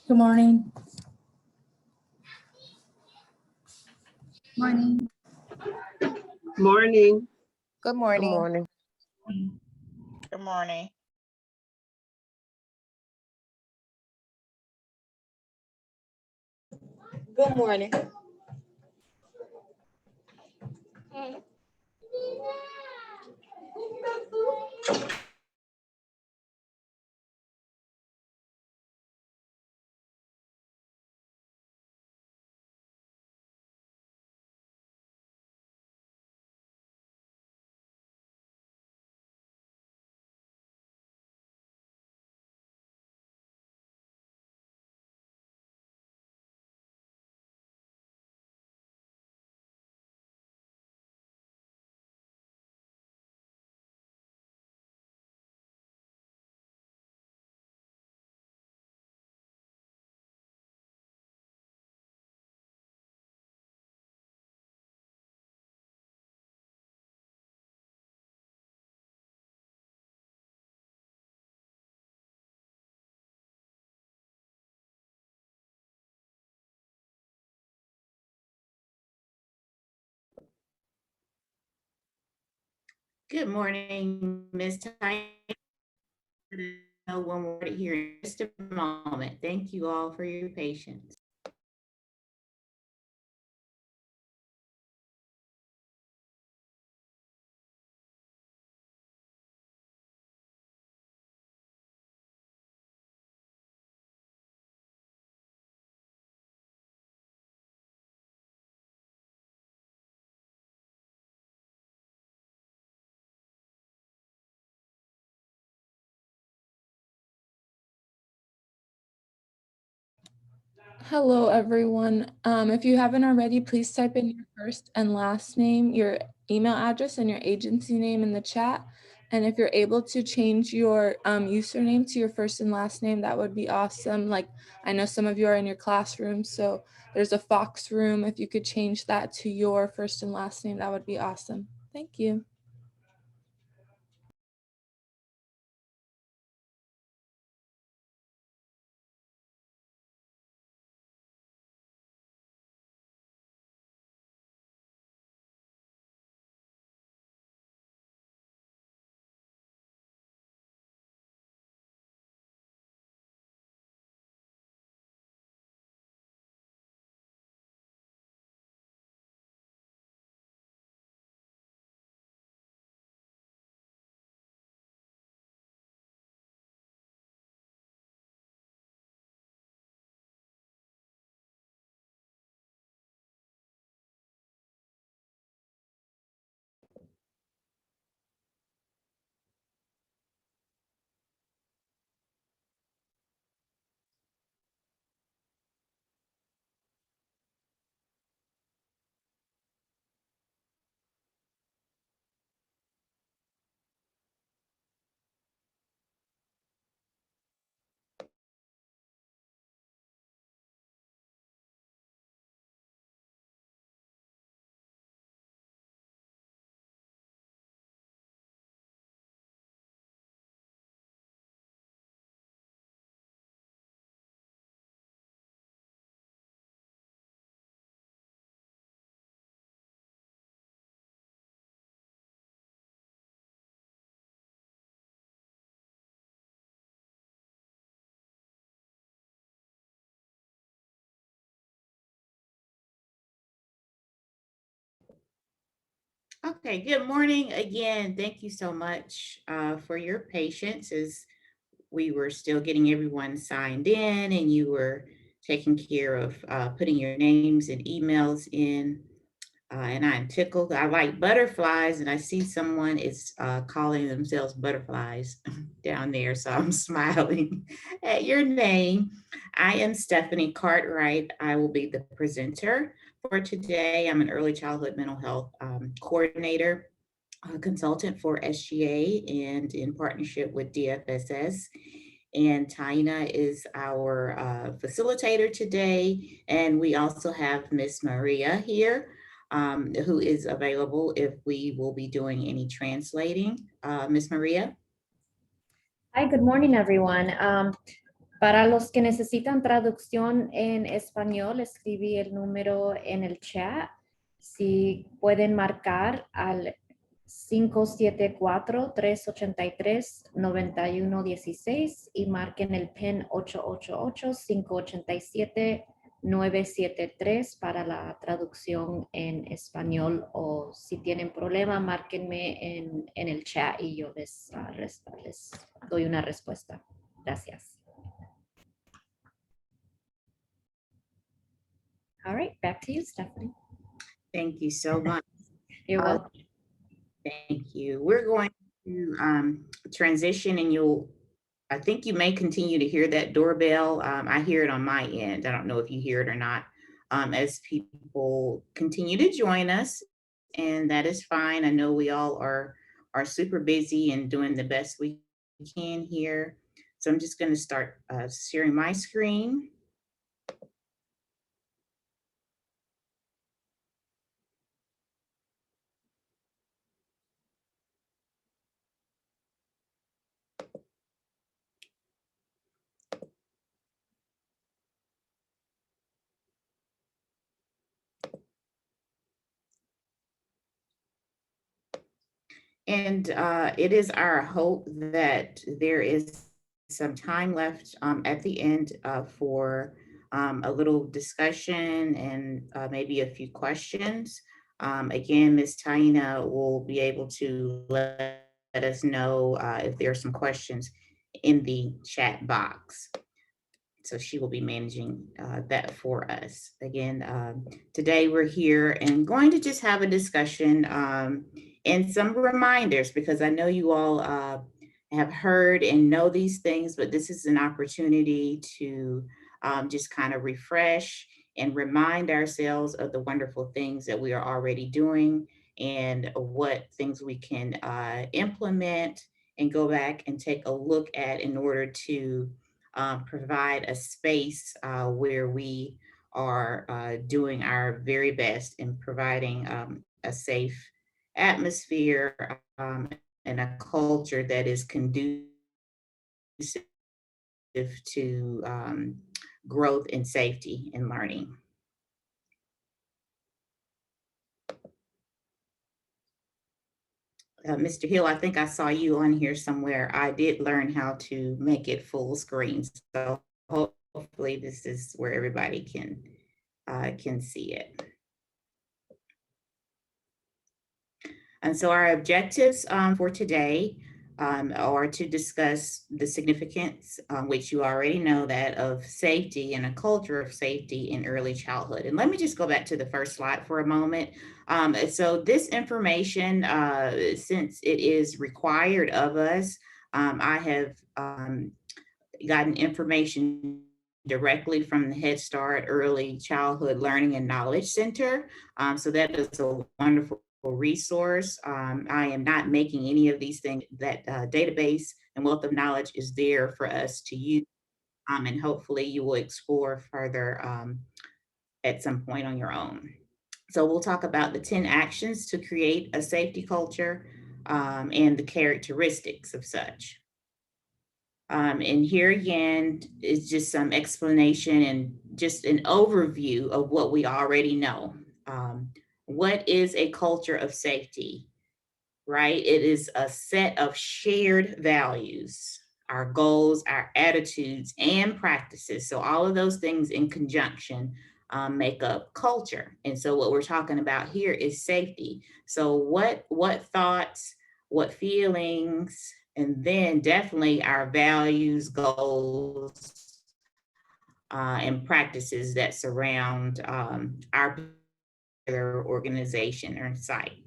Good morning. Morning. Morning. Good morning. Good morning. Good morning. Good morning. Good morning, Ms. Tyne. Know when we're here in just a moment. Thank you all for your patience. Hello, everyone. If you haven't already, please type in your first and last name, your email address, and your agency name in the chat. And if you're able to change your username to your first and last name, that would be awesome. Like, I know some of you are in your classroom, so there's a Fox room. If you could change that to your first and last name, that would be awesome. Thank you. Okay, good morning again. Thank you so much for your patience as we were still getting everyone signed in and you were taking care of putting your names and emails in. And I'm tickled. I like butterflies, and I see someone is calling themselves butterflies down there. So I'm smiling at your name. I am Stephanie Cartwright. I will be the presenter for today. I'm an early childhood mental health coordinator, consultant for SGA, and in partnership with DFSS. And Taina is our facilitator today. And we also have Miss Maria here, who is available if we will be doing any translating. Miss Maria? Hi, good morning, everyone. Para los que necesitan traducción en español, escribí el número en el chat. Si pueden marcar al 574-383-9116 y marquen el PIN 888-587-973 para la traducción en español, o si tienen problema, márquenme en el chat y yo les doy una respuesta. Gracias. All right, back to you, Stephanie. Thank you so much. You're welcome. Thank you. We're going to transition, and I think you may continue to hear that doorbell. I hear it on my end. I don't know if you hear it or not, as people continue to join us, and that is fine. I know we all are super busy and doing the best we can here. So I'm just going to start sharing my screen. And it is our hope that there is some time left at the end for a little discussion and maybe a few questions. Again, Ms. Taina will be able to let us know if there are some questions in the chat box. So she will be managing that for us. Again, today we're here and going to just have a discussion and some reminders, because I know you all have heard and know these things, but this is an opportunity to just kind of refresh and remind ourselves of the wonderful things that we are already doing and what things we can implement and go back and take a look at in order to provide a space where we are doing our very best in providing a safe atmosphere and a culture that is conducive to growth and safety and learning. Mr. Hill, I think I saw you on here somewhere. I did learn how to make it full screen, so hopefully this is where everybody can see it. And so our objectives for today are to discuss the significance, which you already know, that of safety and a culture of safety in early childhood. And let me just go back to the first slide for a moment. So this information, since it is required of us, I have gotten information directly from the Head Start Early Childhood Learning and Knowledge Center. So that is a wonderful resource. I am not making any of these things. That database and wealth of knowledge is there for us to use, and hopefully you will explore further at some point on your own. So we'll talk about the 10 actions to create a safety culture and the characteristics of such. And here again is just some explanation and just an overview of what we already know. What is a culture of safety, right? It is a set of shared values, our goals, our attitudes, and practices. So all of those things in conjunction make up culture. And so what we're talking about here is safety. So what thoughts, what feelings, and then definitely our values, goals, and practices that surround our organization or site.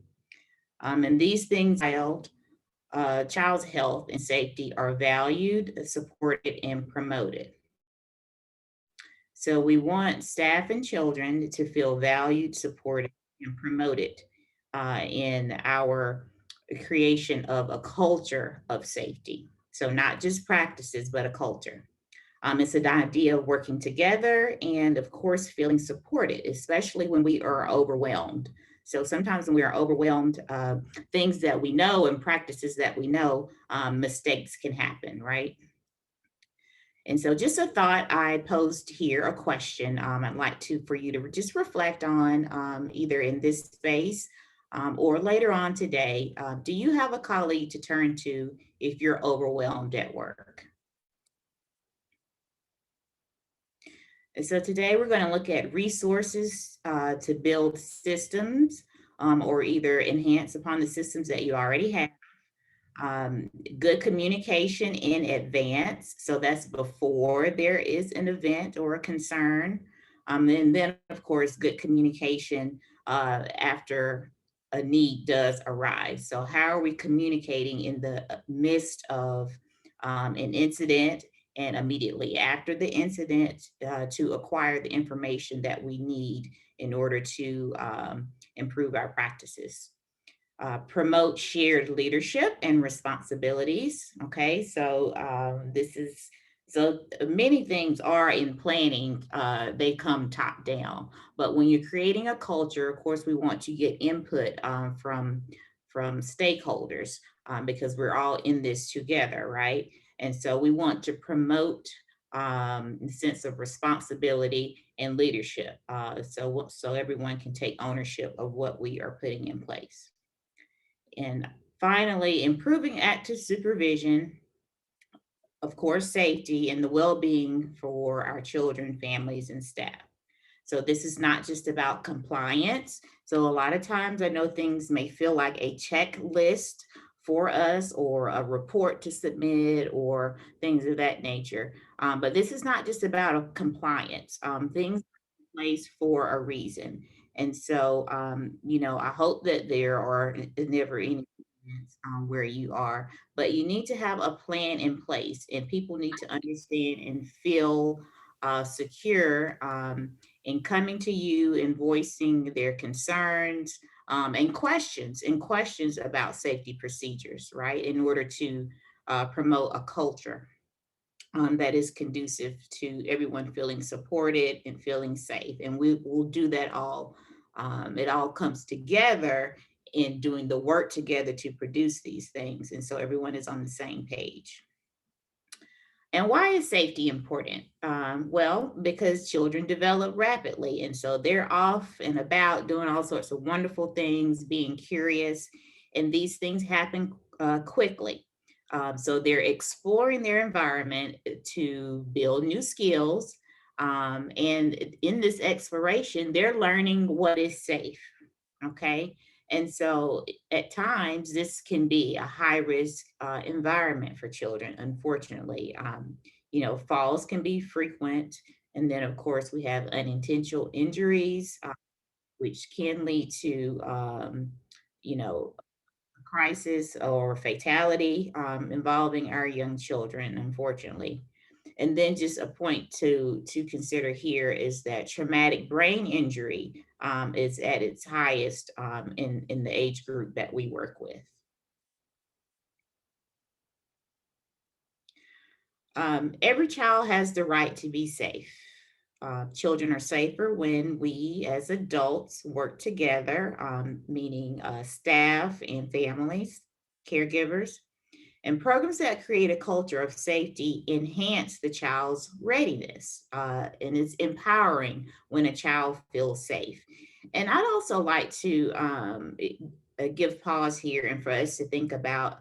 And these things, child's health and safety are valued, supported, and promoted. So we want staff and children to feel valued, supported, and promoted in our creation of a culture of safety. So not just practices, but a culture. It's an idea of working together and, of course, feeling supported, especially when we are overwhelmed. So sometimes when we are overwhelmed, things that we know and practices that we know, mistakes can happen, right? And so just a thought I posed here, a question I'd like for you to just reflect on either in this space or later on today. Do you have a colleague to turn to if you're overwhelmed at work? And so today we're going to look at resources to build systems or either enhance upon the systems that you already have. Good communication in advance. So that's before there is an event or a concern. And then of course, good communication after a need does arise. So how are we communicating in the midst of an incident and immediately after the incident to acquire the information that we need in order to improve our practices? Promote shared leadership and responsibilities. Okay, so so many things are in planning, they come top down, but when you're creating a culture, of course, we want to get input from stakeholders because we're all in this together, right? And so we want to promote the sense of responsibility and leadership so everyone can take ownership of what we are putting in place. And finally, improving active supervision, of course, safety and the well-being for our children, families, and staff. So this is not just about compliance. So a lot of times I know things may feel like a checklist for us or a report to submit or things of that nature. But this is not just about a compliance. Things are in place for a reason. And so, I hope that there are never any where you are, but you need to have a plan in place and people need to understand and feel secure in coming to you and voicing their concerns and questions about safety procedures, right? In order to promote a culture that is conducive to everyone feeling supported and feeling safe. And we will do that all. It all comes together in doing the work together to produce these things. And so everyone is on the same page. And why is safety important? Well, because children develop rapidly. And so they're off and about doing all sorts of wonderful things, being curious. And these things happen quickly. So they're exploring their environment to build new skills. And in this exploration, they're learning what is safe. Okay. And so at times, this can be a high risk environment for children, unfortunately. Falls can be frequent. And then, of course, we have unintentional injuries, which can lead to, crisis or fatality involving our young children, unfortunately. And then just a point to consider here is that traumatic brain injury is at its highest in the age group that we work with. Every child has the right to be safe. Children are safer when we as adults work together, meaning staff and families, caregivers, and programs that create a culture of safety enhance the child's readiness, and it's empowering when a child feels safe. And I'd also like to give pause here and for us to think about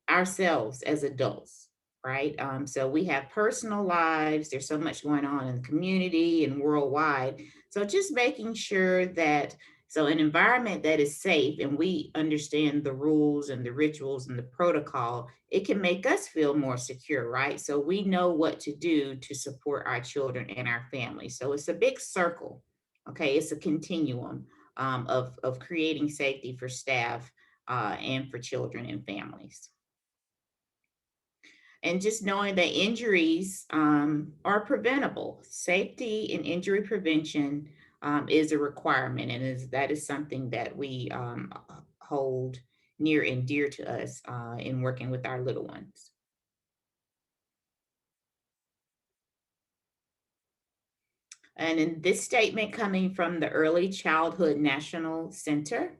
ourselves as adults, right? So we have personal lives, there's so much going on in the community and worldwide. So just making sure that an environment that is safe and we understand the rules and the rituals and the protocol, it can make us feel more secure, right? So we know what to do to support our children and our families. So it's a big circle, okay? It's a continuum of creating safety for staff and for children and families. And just knowing that injuries are preventable. Safety and injury prevention is a requirement, and that is something that we hold near and dear to us in working with our little ones. And in this statement coming from the Early Childhood National Center,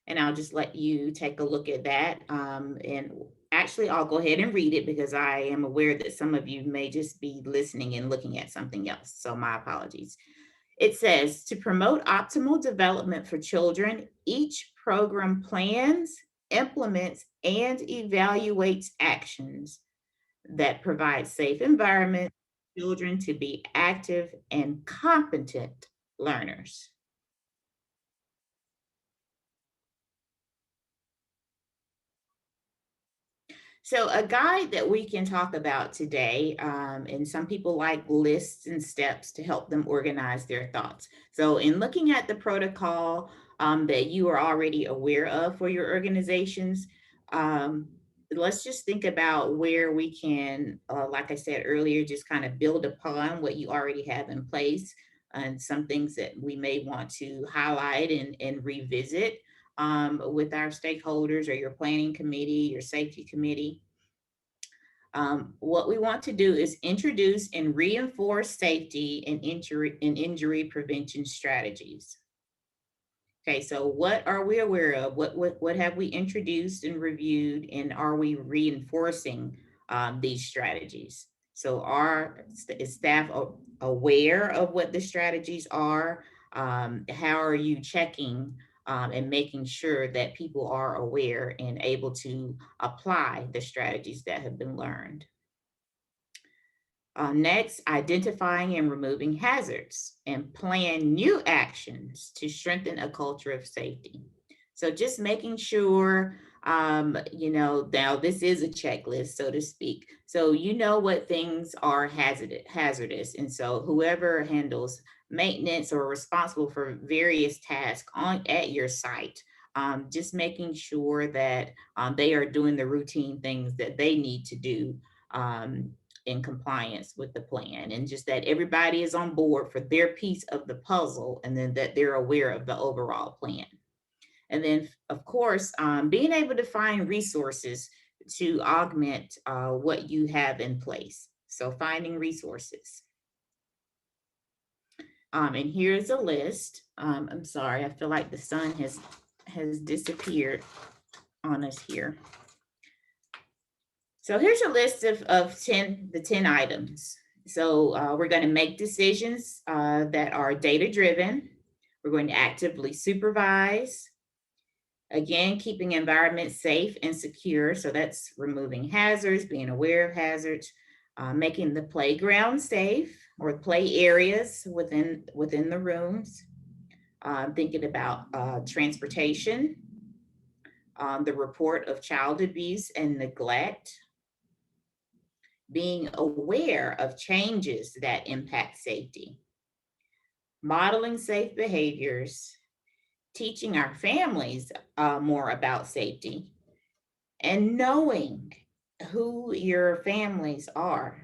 and I'll just let you take a look at that. And actually, I'll go ahead and read it because I am aware that some of you may just be listening and looking at something else. So my apologies. It says, to promote optimal development for children, each program plans, implements, and evaluates actions that provide safe environment for children to be active and competent learners. So a guide that we can talk about today, and some people like lists and steps to help them organize their thoughts. So in looking at the protocol that you are already aware of for your organizations, let's just think about where we can, like I said earlier, just kind of build upon what you already have in place and some things that we may want to highlight and revisit with our stakeholders or your planning committee, your safety committee. What we want to do is introduce and reinforce safety and injury prevention strategies. Okay, so what are we aware of? What have we introduced and reviewed, and are we reinforcing these strategies? So is staff aware of what the strategies are? How are you checking and making sure that people are aware and able to apply the strategies that have been learned? Next, identifying and removing hazards and plan new actions to strengthen a culture of safety. So just making sure, now this is a checklist, so to speak. So you know what things are hazardous. And so whoever handles maintenance or responsible for various tasks at your site, just making sure that they are doing the routine things that they need to do in compliance with the plan, and just that everybody is on board for their piece of the puzzle, and then that they're aware of the overall plan. And then, of course, being able to find resources to augment what you have in place. So finding resources. And here's a list. I'm sorry, I feel like the sun has disappeared on us here. So here's a list of the 10 items. So we're going to make decisions that are data driven. We're going to actively supervise. Again, keeping environments safe and secure. So that's removing hazards, being aware of hazards, making the playground safe or play areas within the rooms. Thinking about transportation, the report of child abuse and neglect, being aware of changes that impact safety, modeling safe behaviors, teaching our families more about safety, and knowing who your families are,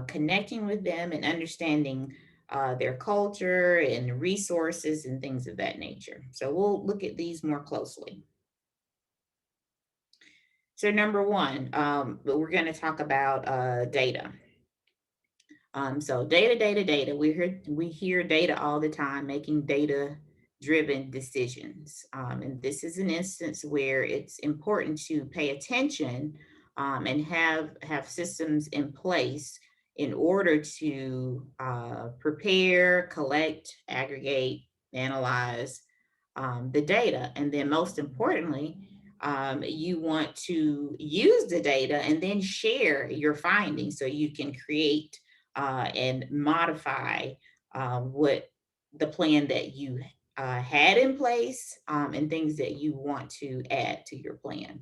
connecting with them and understanding their culture and resources and things of that nature. So we'll look at these more closely. So number one, we're going to talk about data. So data. We hear data all the time, making data-driven decisions. And this is an instance where it's important to pay attention and have systems in place in order to prepare, collect, aggregate, analyze the data. And then most importantly, you want to use the data and then share your findings so you can create and modify what the plan that you had in place and things that you want to add to your plan.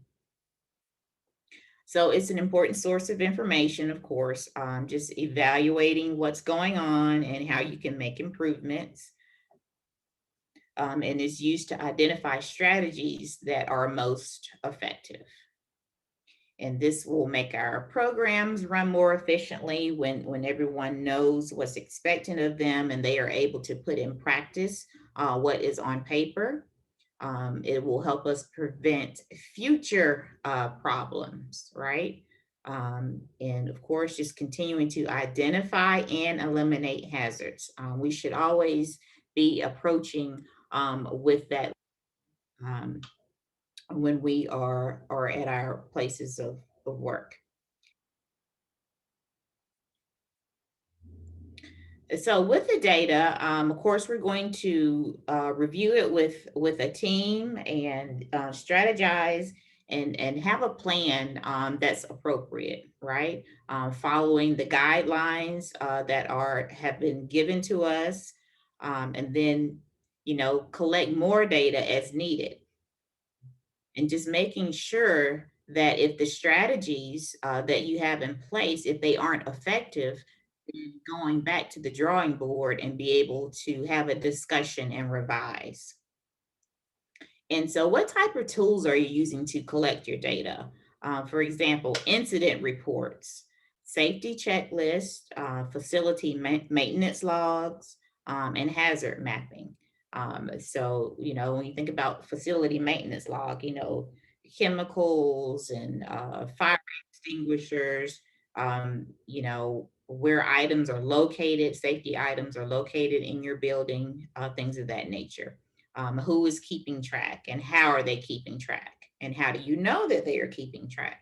So it's an important source of information, of course, just evaluating what's going on and how you can make improvements. And is used to identify strategies that are most effective. And this will make our programs run more efficiently when everyone knows what's expected of them and they are able to put in practice what is on paper. It will help us prevent future problems, right? And of course, just continuing to identify and eliminate hazards. We should always be approaching with that when we are at our places of of work. So with the data, of course, we're going to review it with a team and strategize and have a plan that's appropriate, right? Following the guidelines that have been given to us, and then collect more data as needed, and just making sure that if the strategies that you have in place, if they aren't effective, then going back to the drawing board and be able to have a discussion and revise. And so what type of tools are you using to collect your data? For example, incident reports, safety checklists, facility maintenance logs, and hazard mapping. So, when you think about facility maintenance log, chemicals and fire extinguishers, where items are located, safety items are located in your building, things of that nature. Who is keeping track and how are they keeping track? And how do you know that they are keeping track?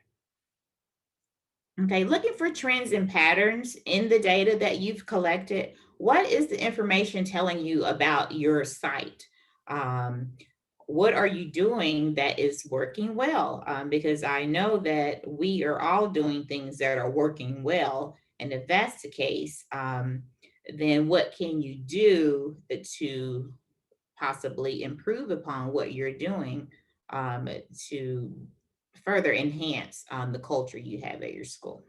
Okay, looking for trends and patterns in the data that you've collected. What is the information telling you about your site? What are you doing that is working well? Because I know that we are all doing things that are working well. And if that's the case, then what can you do to possibly improve upon what you're doing to further enhance the culture you have at your school,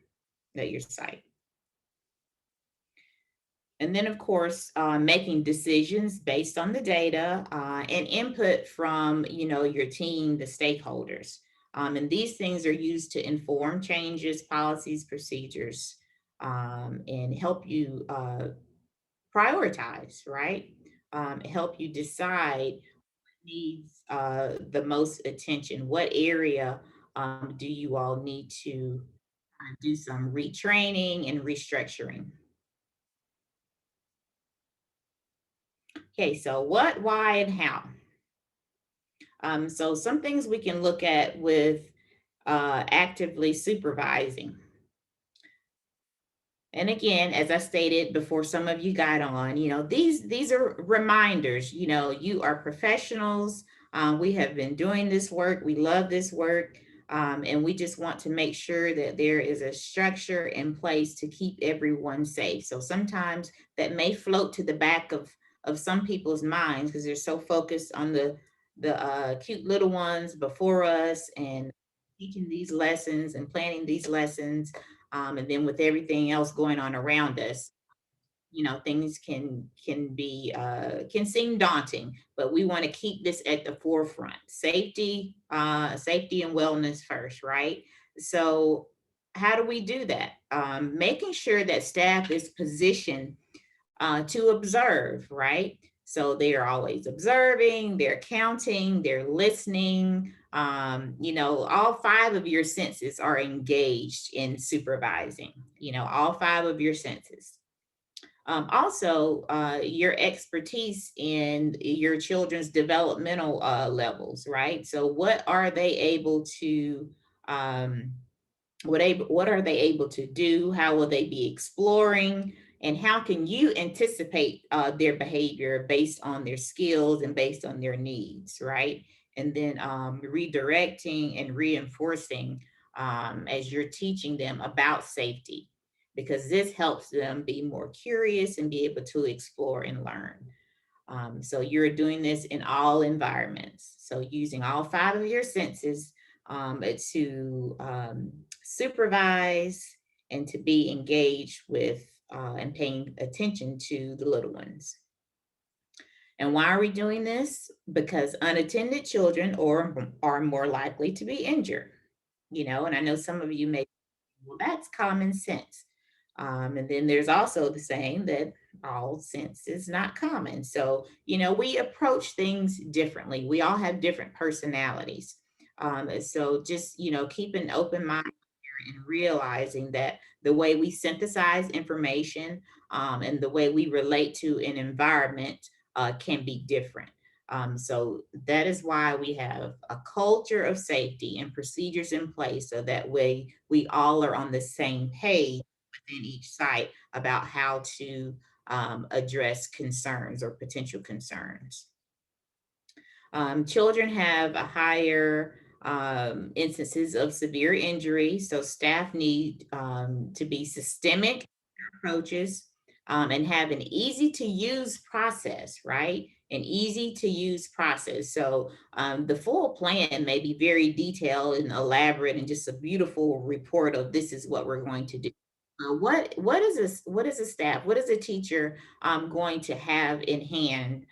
at your site? And then, of course, making decisions based on the data and input from, your team, the stakeholders. And these things are used to inform changes, policies, procedures, and help you prioritize, right? Help you decide needs the most attention. What area do you all need to do some retraining and restructuring? Okay, so what, why, and how? So some things we can look at with actively supervising. And again, as I stated before, some of you got on, these are reminders, you are professionals. We have been doing this work. We love this work. And we just want to make sure that there is a structure in place to keep everyone safe. So sometimes that may float to the back of some people's minds because they're so focused on the cute little ones before us and teaching these lessons and planning these lessons. And then with everything else going on around us, things can seem daunting, but we want to keep this at the forefront. Safety and wellness first, right? So how do we do that? Making sure that staff is positioned to observe, right? So they are always observing, they're counting, they're listening. All 5 of your senses are engaged in supervising, all 5 of your senses. Also, your expertise in your children's developmental levels, right? So what are they able to what are they able to do? How will they be exploring? And how can you anticipate their behavior based on their skills and based on their needs, right? And then redirecting and reinforcing as you're teaching them about safety, because this helps them be more curious and be able to explore and learn. So you're doing this in all environments. So using all 5 of your senses to supervise and to be engaged with and paying attention to the little ones. And why are we doing this? Because unattended children are more likely to be injured, and I know some of you may, well, that's common sense. And then there's also the saying that all sense is not common. So, we approach things differently. We all have different personalities. So just, keep an open mind and realizing that the way we synthesize information and the way we relate to an environment can be different. So that is why we have a culture of safety and procedures in place, so that way we all are on the same page within each site about how to address concerns or potential concerns. Children have a higher instances of severe injury, so staff need to be systemic approaches and have an easy to use process, right? An easy to use process. So the full plan may be very detailed and elaborate and just a beautiful report of this is what we're going to do. What is this? What is a staff? What is a teacher going to have in hand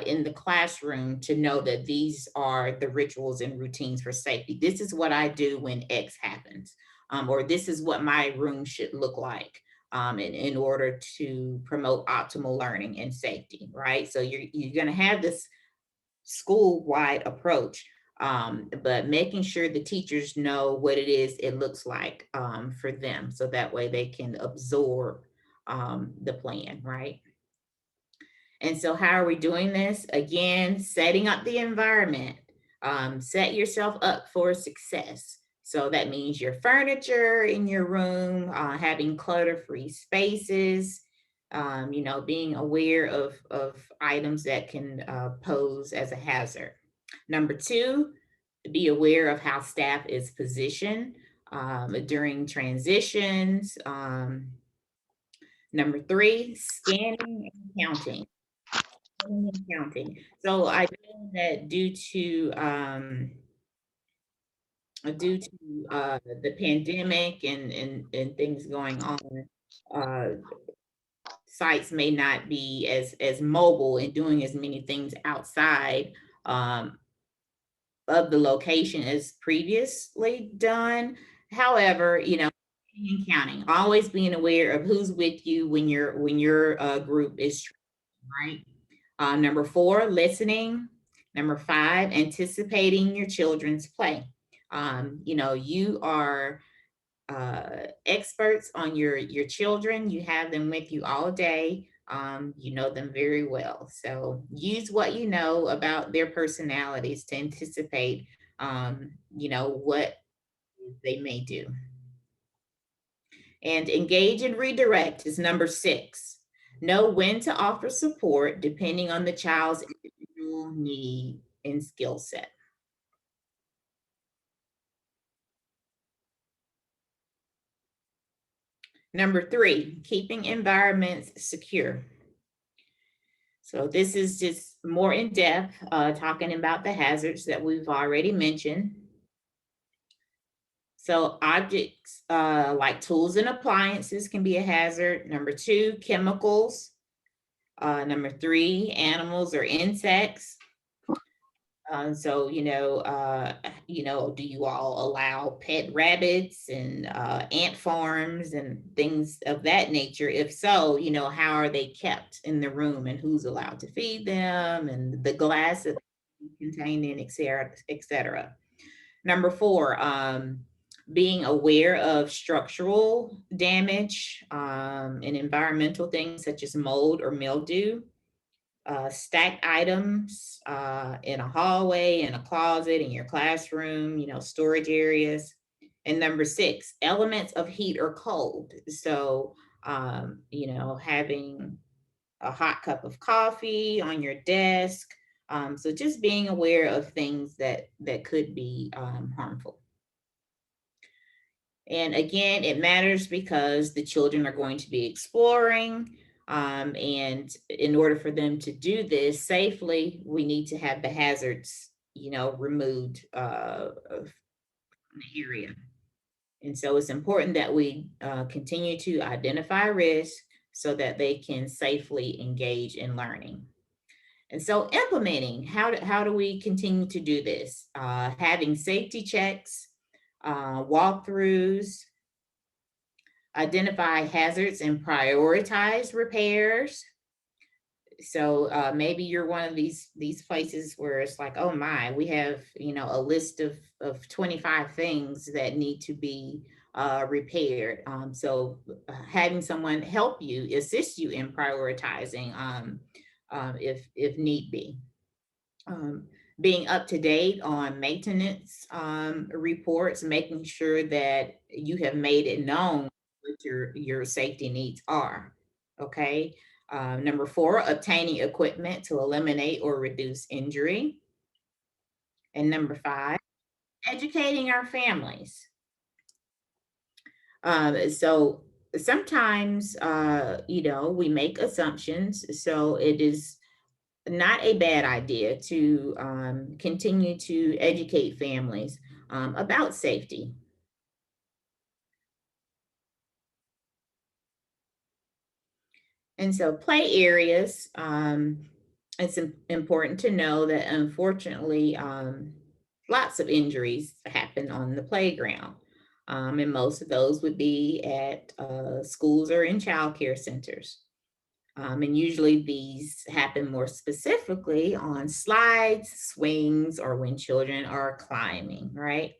in the classroom to know that these are the rituals and routines for safety? This is what I do when X happens, or this is what my room should look like in order to promote optimal learning and safety, right? So you're going to have this school-wide approach, but making sure the teachers know what it is it looks like for them, so that way they can absorb the plan, right? And so how are we doing this? Again, setting up the environment. Set yourself up for success. So that means your furniture in your room, having clutter-free spaces, being aware of items that can pose as a hazard. Number two, be aware of how staff is positioned during transitions. Number three, scanning and counting. So I know that due to the pandemic and things going on, sites may not be as mobile and doing as many things outside of the location as previously done. However, and counting, always being aware of who's with you when your group is right. Number four, listening. Number five, anticipating your children's play. You are experts on your children. You have them with you all day. You know them very well. So use what you know about their personalities to anticipate, what they may do. And engage and redirect is number six. Know when to offer support depending on the child's individual need and skill set. Number three, keeping environments secure. So this is just more in depth, talking about the hazards that we've already mentioned. So objects like tools and appliances can be a hazard. Number two, chemicals. Number three, animals or insects. So, do you all allow pet rabbits and ant farms and things of that nature? If so, how are they kept in the room and who's allowed to feed them and the glass that they contain in, et cetera, et cetera. Number four, being aware of structural damage and environmental things such as mold or mildew. Stacked items in a hallway, in a closet, in your classroom, storage areas. And number six, elements of heat or cold. So, having a hot cup of coffee on your desk. So just being aware of things that could be harmful. And again, it matters because the children are going to be exploring. And in order for them to do this safely, we need to have the hazards, removed from the area. And so it's important that we continue to identify risk so that they can safely engage in learning. And so implementing, how do we continue to do this? Having safety checks, walkthroughs, identify hazards and prioritize repairs. So maybe you're one of these places where it's like, oh my, we have, a list of 25 things that need to be repaired. So having someone help you, assist you in prioritizing if need be. Being up to date on maintenance reports, making sure that you have made it known what your safety needs are. Okay. Number 4, obtaining equipment to eliminate or reduce injury. And number 5, educating our families. So sometimes, we make assumptions. So it is not a bad idea to continue to educate families about safety. And so play areas, it's important to know that unfortunately, lots of injuries happen on the playground. And most of those would be at schools or in childcare centers. And usually these happen more specifically on slides, swings, or when children are climbing, right?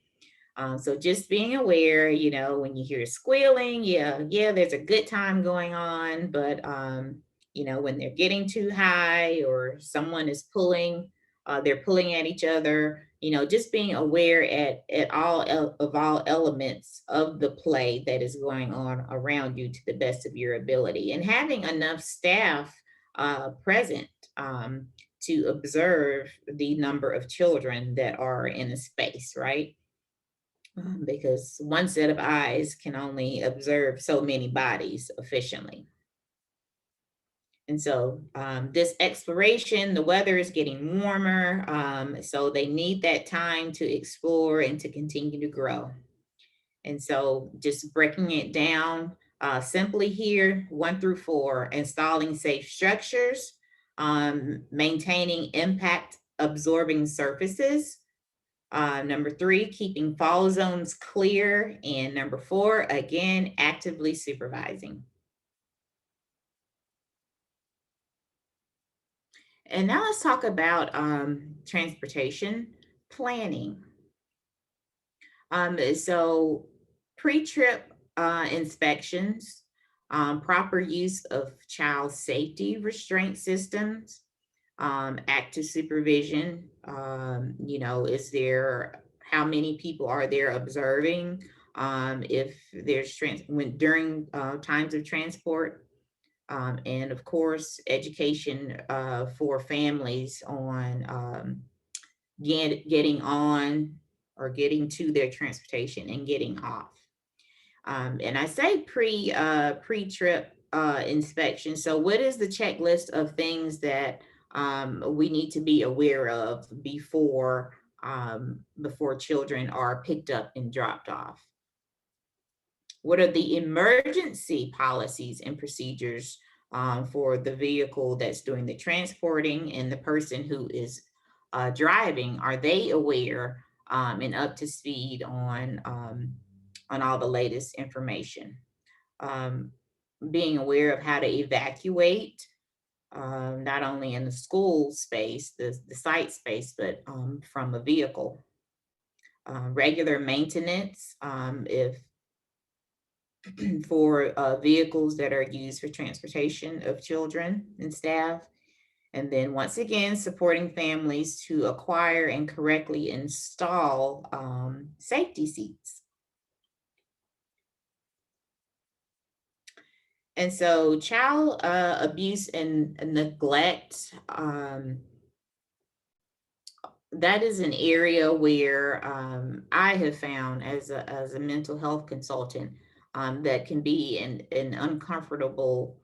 So just being aware, when you hear squealing, yeah, there's a good time going on, but when they're getting too high or someone is pulling, they're pulling at each other, just being aware at all elements of the play that is going on around you to the best of your ability, and having enough staff present to observe the number of children that are in a space, right? Because one set of eyes can only observe so many bodies efficiently. And so this exploration, the weather is getting warmer, so they need that time to explore and to continue to grow. And so just breaking it down simply here, 1 through 4, installing safe structures, maintaining impact absorbing surfaces, number 3, keeping fall zones clear. And number 4, again, actively supervising. And now let's talk about transportation planning. So pre-trip inspections, proper use of child safety restraint systems, active supervision. Is there, how many people are there observing? If there's during times of transport, and of course, education for families on getting on or getting to their transportation and getting off. And I say pre-trip inspection. So what is the checklist of things that we need to be aware of before children are picked up and dropped off? What are the emergency policies and procedures for the vehicle that's doing the transporting, and the person who is driving? Are they aware and up to speed on all the latest information? Being aware of how to evacuate, not only in the school space, the site space, but from a vehicle. Regular maintenance, if for vehicles that are used for transportation of children and staff. And then once again, supporting families to acquire and correctly install safety seats. And so child abuse and neglect, that is an area where I have found as a mental health consultant that can be an uncomfortable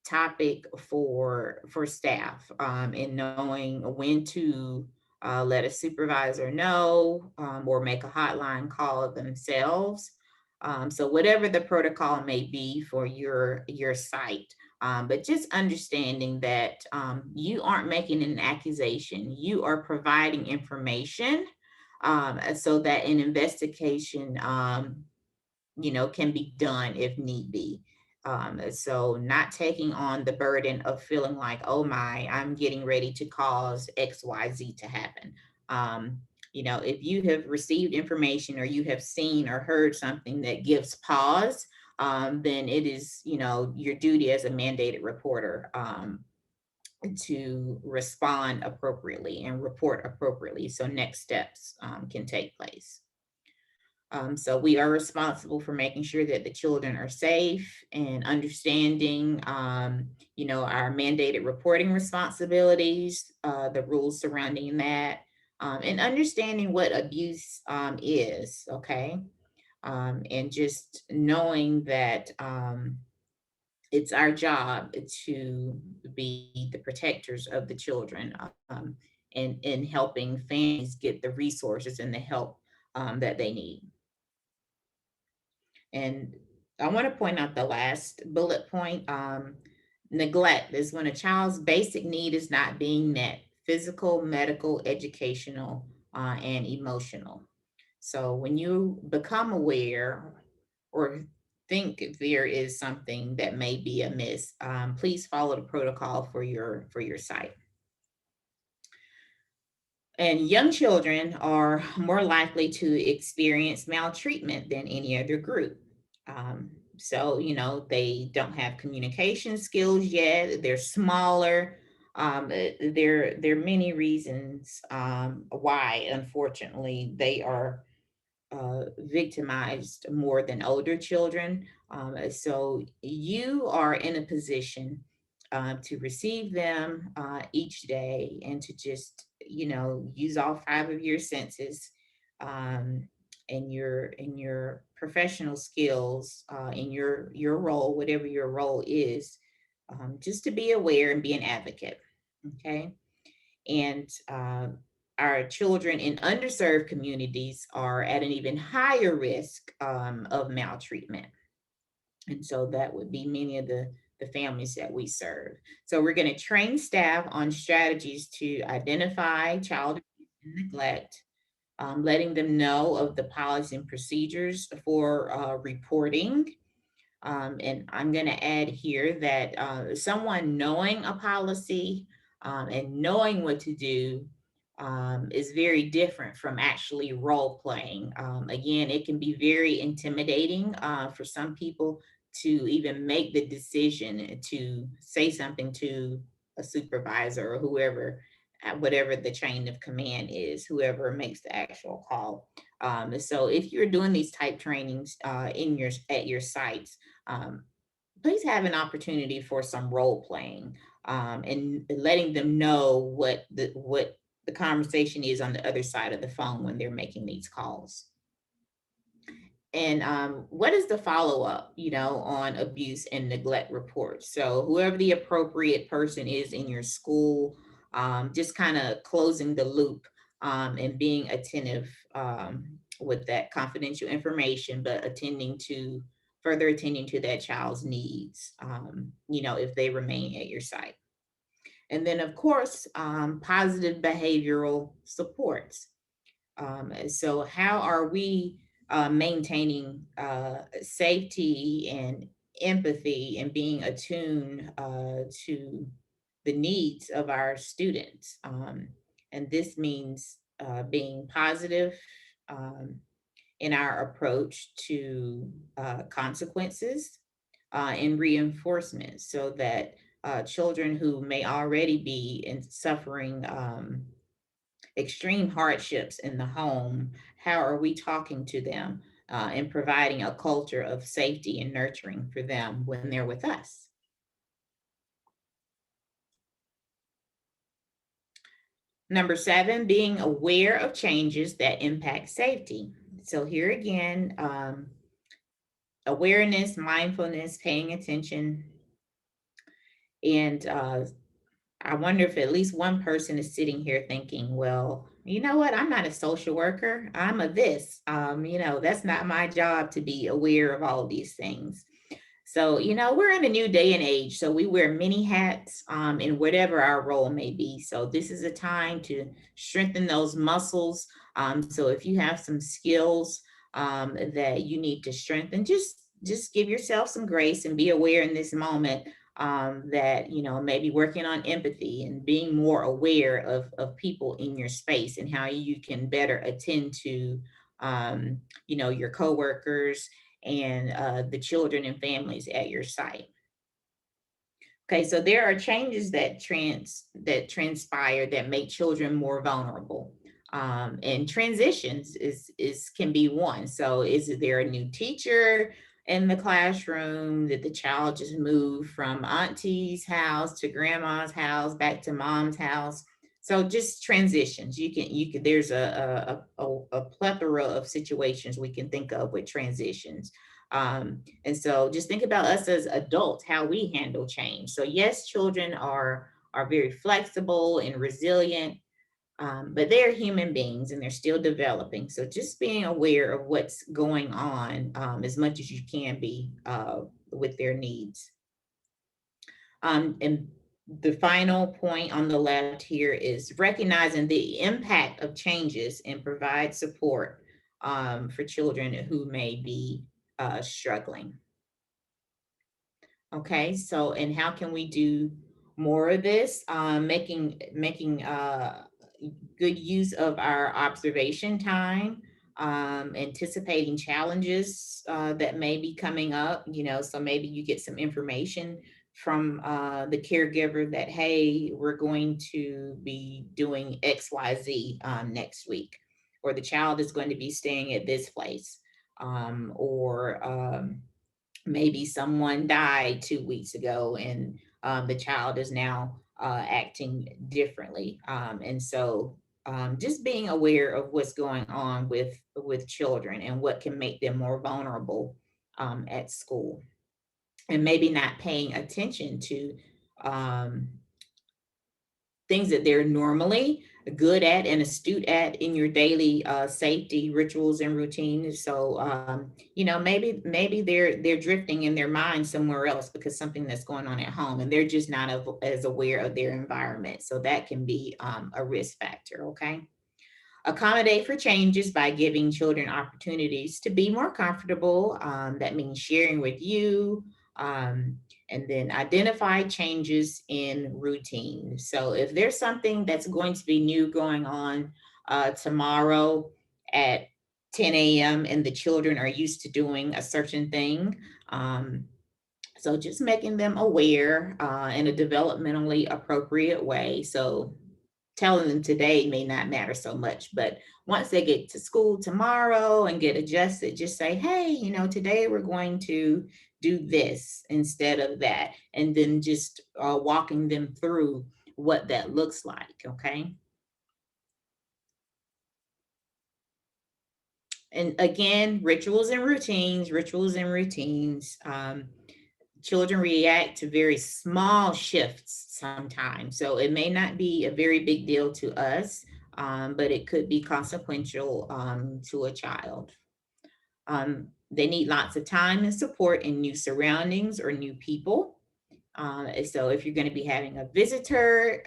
topic for staff, in knowing when to let a supervisor know, or make a hotline call themselves. So whatever the protocol may be for your site, but just understanding that you aren't making an accusation, you are providing information, so that an investigation, can be done if need be. So not taking on the burden of feeling like, oh my, I'm getting ready to cause XYZ to happen. If you have received information or you have seen or heard something that gives pause, then it is, your duty as a mandated reporter to respond appropriately and report appropriately so next steps can take place. So we are responsible for making sure that the children are safe and understanding, our mandated reporting responsibilities, the rules surrounding that, and understanding what abuse is, okay? And just knowing that it's our job to be the protectors of the children, and in helping families get the resources and the help that they need. And I want to point out the last bullet point. Neglect is when a child's basic need is not being met: physical, medical, educational, and emotional. So when you become aware or think there is something that may be amiss, please follow the protocol for your site. And young children are more likely to experience maltreatment than any other group. So, they don't have communication skills yet. They're smaller. There are many reasons why, unfortunately, they are victimized more than older children. So you are in a position to receive them each day and to just, use all five of your senses, and your professional skills in your role, whatever your role is, just to be aware and be an advocate. Okay. And our children in underserved communities are at an even higher risk of maltreatment. And so that would be many of the families that we serve. So we're going to train staff on strategies to identify child abuse and neglect, letting them know of the policies and procedures for reporting. And I'm going to add here that someone knowing a policy and knowing what to do is very different from actually role playing. Again, it can be very intimidating for some people to even make the decision to say something to a supervisor or whoever, whatever the chain of command is, whoever makes the actual call. So if you're doing these type trainings at your sites, please have an opportunity for some role playing, and letting them know what the conversation is on the other side of the phone when they're making these calls. And what is the follow up, on abuse and neglect reports? So whoever the appropriate person is in your school, just kind of closing the loop, and being attentive with that confidential information, but further attending to that child's needs, if they remain at your site. And then, of course, positive behavioral supports. So how are we maintaining safety and empathy and being attuned to the needs of our students? And this means being positive in our approach to consequences and reinforcement, so that children who may already be suffering extreme hardships in the home, how are we talking to them and providing a culture of safety and nurturing for them when they're with us? Number 7, being aware of changes that impact safety. So here again, awareness, mindfulness, paying attention. And I wonder if at least one person is sitting here thinking, well, you know what? I'm not a social worker. I'm a this. That's not my job to be aware of all of these things. So, we're in a new day and age. So we wear many hats in whatever our role may be. So this is a time to strengthen those muscles. So if you have some skills that you need to strengthen, just give yourself some grace and be aware in this moment that, maybe working on empathy and being more aware of people in your space and how you can better attend to, your coworkers and the children and families at your site. Okay, so there are changes that transpire that make children more vulnerable. And transitions can be one. So is there a new teacher in the classroom? Did the child just move from auntie's house to grandma's house, back to mom's house? So just transitions. You can there's a plethora of situations we can think of with transitions. And so just think about us as adults, how we handle change. So yes, children are very flexible and resilient, but they're human beings and they're still developing. So just being aware of what's going on as much as you can be with their needs. And the final point on the left here is recognizing the impact of changes and provide support for children who may be struggling. Okay, so and how can we do more of this? Making good use of our observation time, anticipating challenges that may be coming up. So maybe you get some information from the caregiver that, hey, we're going to be doing XYZ next week, or the child is going to be staying at this place, or maybe someone died 2 weeks ago and the child is now acting differently. And so just being aware of what's going on with children and what can make them more vulnerable at school, and maybe not paying attention to things that they're normally good at and astute at in your daily safety rituals and routines. So maybe they're drifting in their mind somewhere else because something that's going on at home, and they're just not as aware of their environment. So that can be a risk factor. Okay. Accommodate for changes by giving children opportunities to be more comfortable. That means sharing with you. And then identify changes in routine. So if there's something that's going to be new going on tomorrow at 10 a.m. and the children are used to doing a certain thing, so just making them aware in a developmentally appropriate way. So telling them today may not matter so much, but once they get to school tomorrow and get adjusted, just say, hey, today we're going to do this instead of that. And then just walking them through what that looks like, okay? And again, rituals and routines. Children react to very small shifts sometimes. So it may not be a very big deal to us, but it could be consequential to a child. They need lots of time and support in new surroundings or new people. So if you're going to be having a visitor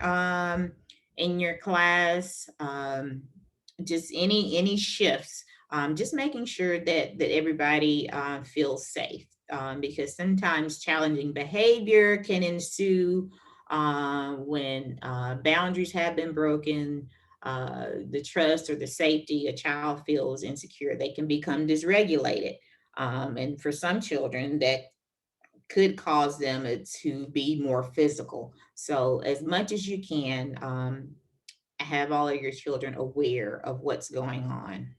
in your class, just any shifts, just making sure that everybody feels safe, because sometimes challenging behavior can ensue when boundaries have been broken. The trust or the safety a child feels insecure, they can become dysregulated, and for some children that could cause them to be more physical. So as much as you can, have all of your children aware of what's going on.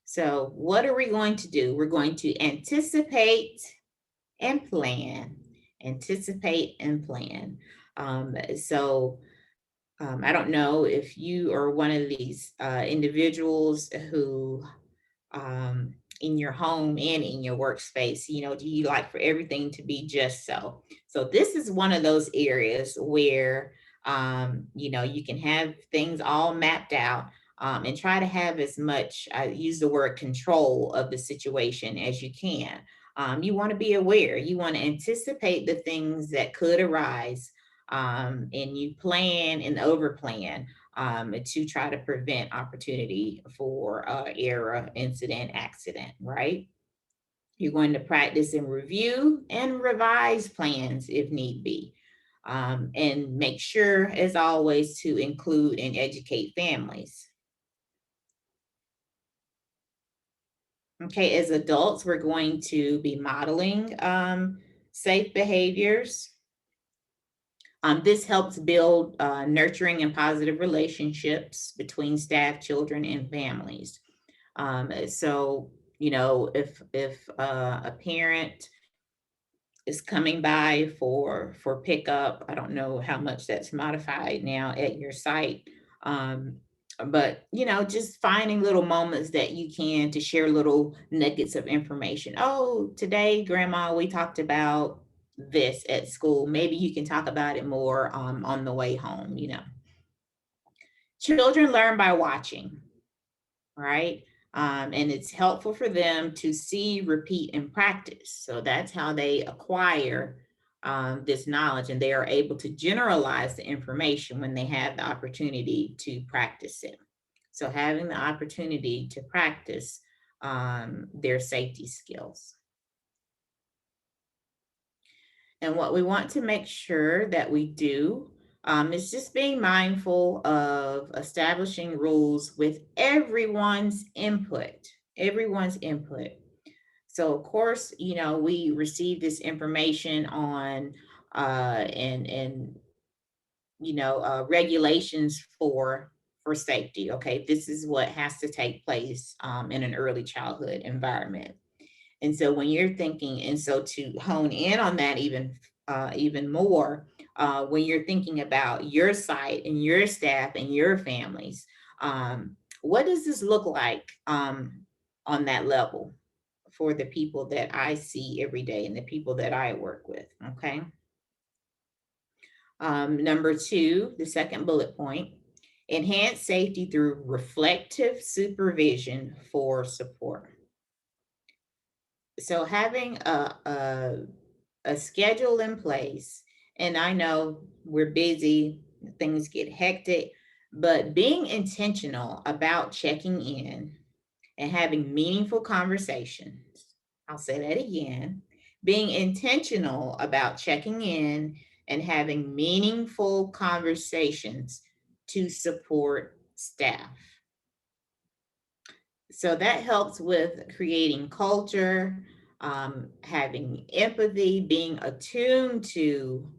So what are we going to do? We're going to anticipate and plan. Anticipate and plan. I don't know if you are one of these individuals who in your home and in your workspace, do you like for everything to be just so? So this is one of those areas where, you can have things all mapped out, and try to have as much, I use the word control of the situation as you can. You want to be aware, you want to anticipate the things that could arise, and you plan and over plan to try to prevent opportunity for error, incident, accident, right? You're going to practice and review and revise plans if need be. And make sure, as always, to include and educate families. Okay, as adults, we're going to be modeling safe behaviors. This helps build nurturing and positive relationships between staff, children, and families. So, you know, if a parent is coming by for pickup, I don't know how much that's modified now at your site, but you know, just finding little moments that you can to share little nuggets of information. Oh, today, Grandma, we talked about this at school. Maybe you can talk about it more on the way home. You know, children learn by watching, right? And it's helpful for them to see, repeat, and practice. So that's how they acquire this knowledge, and they are able to generalize the information when they have the opportunity to practice it. So having the opportunity to practice their safety skills. And what we want to make sure that we do is just being mindful of establishing rules with everyone's input, everyone's input. So of course, you know, we receive this information on and you know, regulations for safety. Okay, this is what has to take place in an early childhood environment. And so when you're thinking, and so to hone in on that even more, when you're thinking about your site and your staff and your families, what does this look like on that level for the people that I see every day and the people that I work with? Okay. Number two, the second bullet point, enhance safety through reflective supervision for support. So having a schedule in place, and I know we're busy, things get hectic, but being intentional about checking in and having meaningful conversations. I'll say that again. Being intentional about checking in and having meaningful conversations to support staff. So that helps with creating culture, having empathy, being attuned to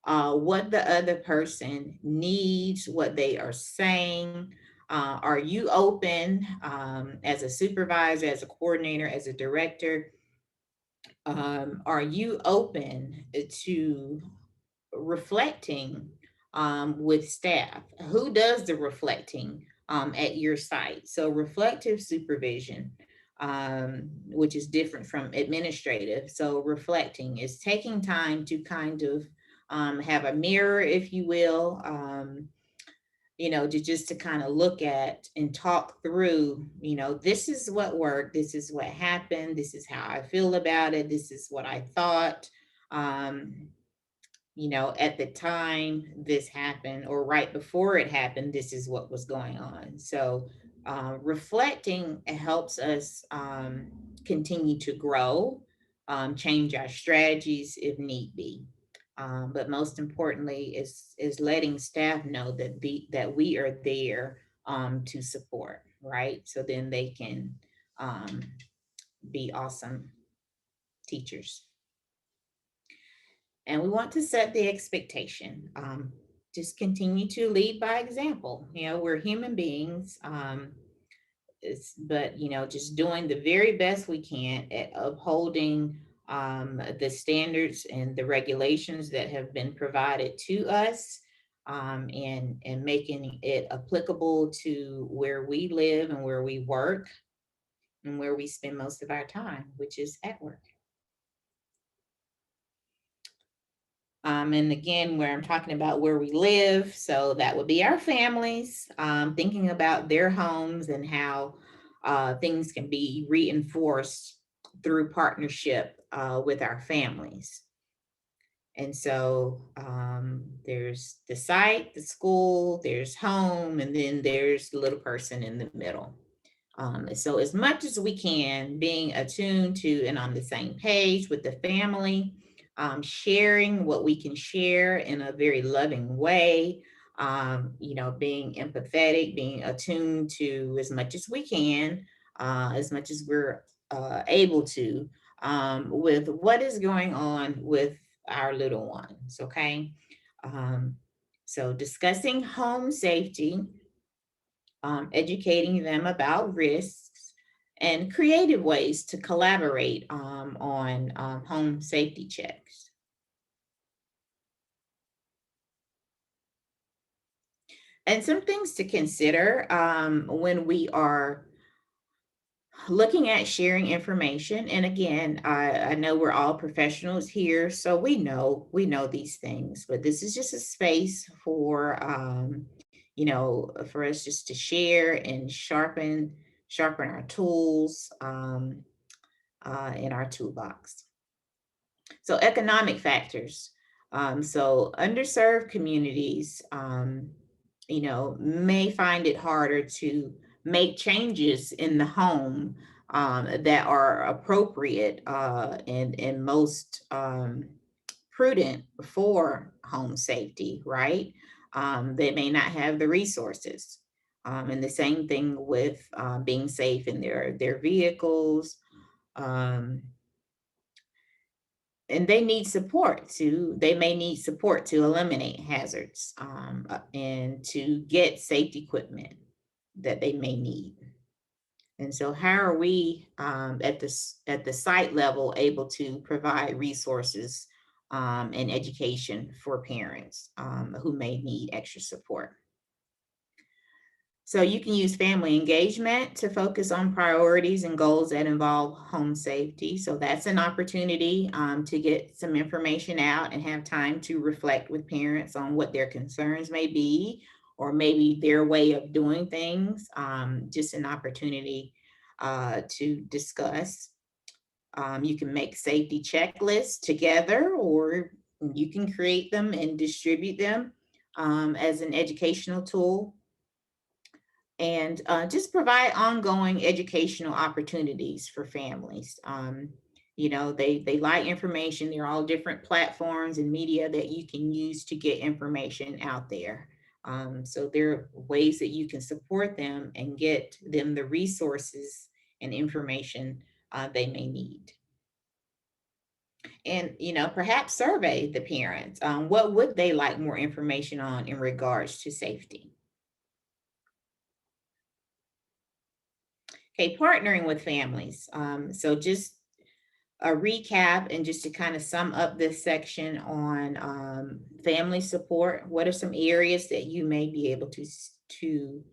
what the other person needs, what they are saying. Are you open as a supervisor, as a coordinator, as a director? Are you open to reflecting with staff? Who does the reflecting at your site? So reflective supervision, which is different from administrative. So reflecting is taking time to kind of have a mirror, if you will, you know, to just to kind of look at and talk through, you know, this is what worked, this is what happened, this is how I feel about it, this is what I thought. You know, at the time this happened or right before it happened, this is what was going on. So reflecting helps us continue to grow, change our strategies if need be. But most importantly is letting staff know that that we are there to support, right? So then they can be awesome teachers. And we want to set the expectation. Just continue to lead by example. You know, we're human beings. But you know, just doing the very best we can at upholding the standards and the regulations that have been provided to us, and making it applicable to where we live and where we work and where we spend most of our time, which is at work. And again, where I'm talking about where we live, so that would be our families, thinking about their homes and how things can be reinforced through partnership with our families. And so there's the site, the school, there's home, and then there's the little person in the middle. So as much as we can, being attuned to and on the same page with the family, sharing what we can share in a very loving way, you know, being empathetic, being attuned to as much as we can, as much as we're able to with what is going on with our little ones, okay? So discussing home safety, educating them about risks, and creative ways to collaborate on home safety checks. And some things to consider when we are looking at sharing information. And again, I know we're all professionals here, so we know these things, but this is just a space for for us just to share and sharpen our tools in our toolbox. So economic factors. So underserved communities, may find it harder to make changes in the home that are appropriate and most prudent for home safety, right? They may not have the resources. And the same thing with being safe in their vehicles. And they may need support to eliminate hazards and to get safety equipment that they may need. And so how are we at the site level able to provide resources and education for parents who may need extra support? So you can use family engagement to focus on priorities and goals that involve home safety. So that's an opportunity to get some information out and have time to reflect with parents on what their concerns may be, or maybe their way of doing things. Just an opportunity to discuss. You can make safety checklists together, or you can create them and distribute them as an educational tool. And just provide ongoing educational opportunities for families. They like information. There are all different platforms and media that you can use to get information out there. So there are ways that you can support them and get them the resources and information they may need. And, perhaps survey the parents. What would they like more information on in regards to safety? Okay, partnering with families. So just a recap and just to kind of sum up this section on family support. What are some areas that you may be able to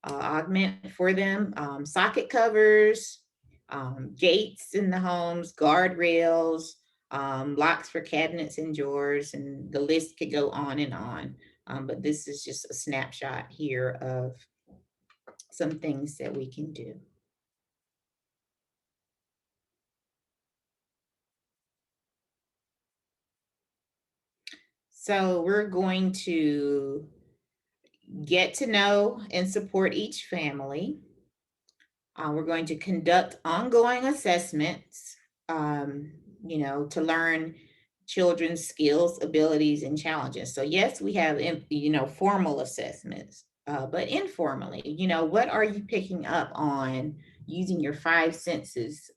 augment for them? Socket covers, gates in the homes, guardrails, locks for cabinets and drawers, and the list could go on and on. But this is just a snapshot here of some things that we can do. So we're going to get to know and support each family. We're going to conduct ongoing assessments, to learn children's skills, abilities, and challenges. So yes, we have, formal assessments, but informally, what are you picking up on using your 5 senses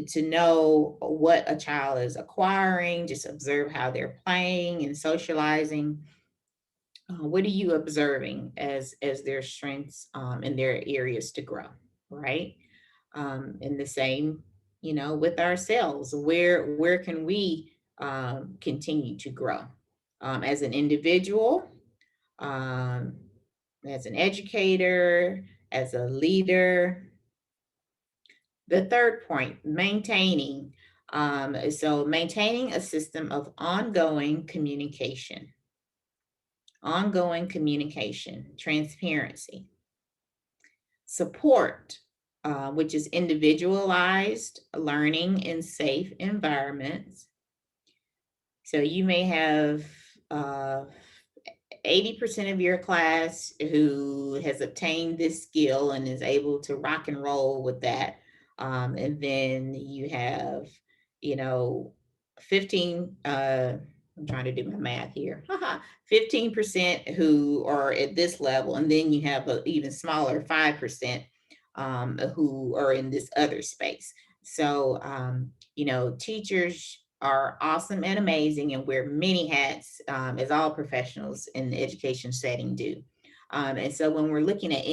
to know what a child is acquiring? Just observe how they're playing and socializing. What are you observing as their strengths and their areas to grow, right? And the same, with ourselves. Where can we continue to grow as an individual, as an educator, as a leader? The third point, maintaining. So maintaining a system of ongoing communication, transparency, support, which is individualized learning in safe environments. So you may have 80% of your class who has obtained this skill and is able to rock and roll with that. And then you have, 15, I'm trying to do my math here, 15% who are at this level. And then you have an even smaller 5% who are in this other space. So, teachers are awesome and amazing and wear many hats, as all professionals in the education setting do. And so when we're looking at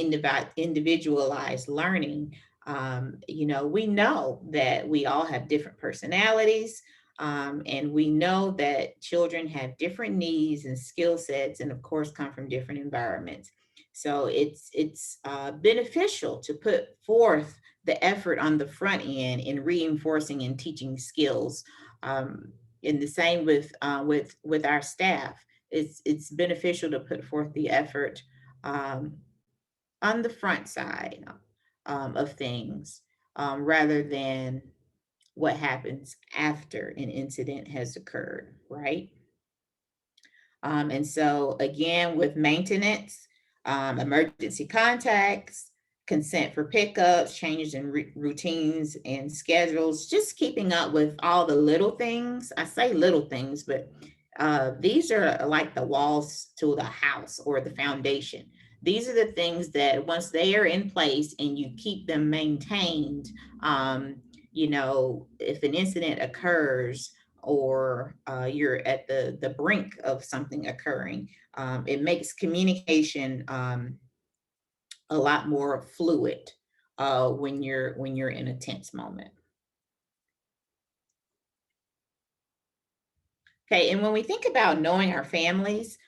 individualized learning, we know that we all have different personalities, and we know that children have different needs and skill sets, and of course come from different environments. So it's beneficial to put forth the effort on the front end in reinforcing and teaching skills. In the same with our staff, it's beneficial to put forth the effort on the front side of things, rather than what happens after an incident has occurred, right? And so again, with maintenance, emergency contacts, consent for pickups, changes in routines and schedules, just keeping up with all the little things. I say little things, but these are like the walls to the house or the foundation. These are the things that once they are in place and you keep them maintained, if an incident occurs, or you're at the brink of something occurring, it makes communication a lot more fluid when you're in a tense moment. Okay, and when we think about knowing our families,